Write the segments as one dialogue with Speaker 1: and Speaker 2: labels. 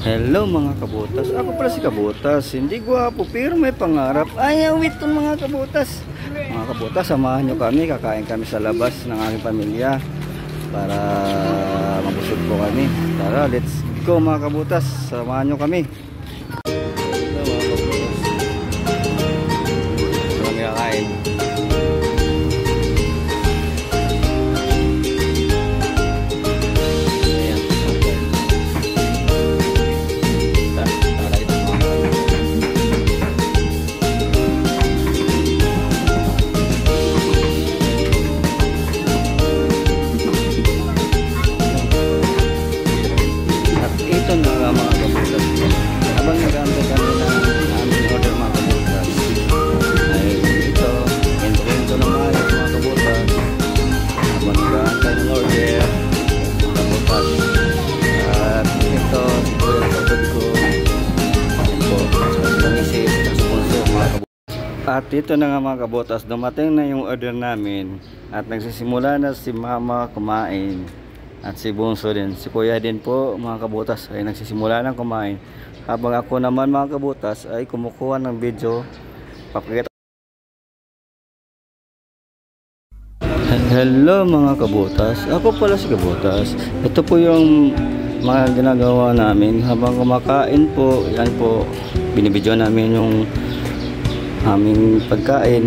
Speaker 1: Hello mga kabutas, ako pala si Kabutas. Hindi gwapo pero may pangarap. Ay, awit ton mga kabutas. Mga kabutas, samahan nyo kami. Kakain kami sa labas ng aking pamilya para mabusog po kami. Tara, let's go mga kabutas. Samahan nyo kami. Kami kakain. At ito na nga mga kabutas, dumating na yung order namin at nagsisimula na si mama kumain at si bunso din, si kuya din po mga kabutas ay nagsisimula na kumain, habang ako naman mga kabutas ay kumukuha ng video papakita. Hello mga kabutas, ako pala si Kabutas. Ito po yung mga ginagawa namin habang kumakain po. Yan po, binibidyo namin yung aming pagkain.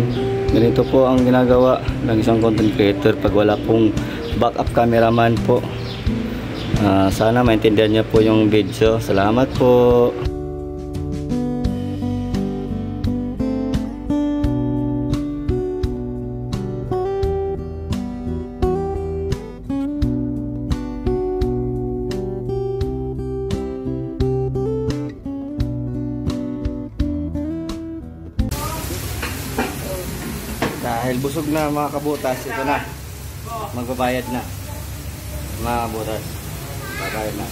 Speaker 1: Ganito po ang ginagawa ng isang content creator pag wala pong backup cameraman po. Sana maintindihan niyo po yung video. Salamat po. Dahil busog na mga kabutas, ito na, magbabayad na mga kabutas, magbabayad na.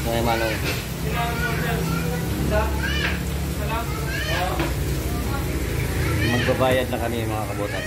Speaker 1: Kaya manong magbabayad na kami mga kabutas.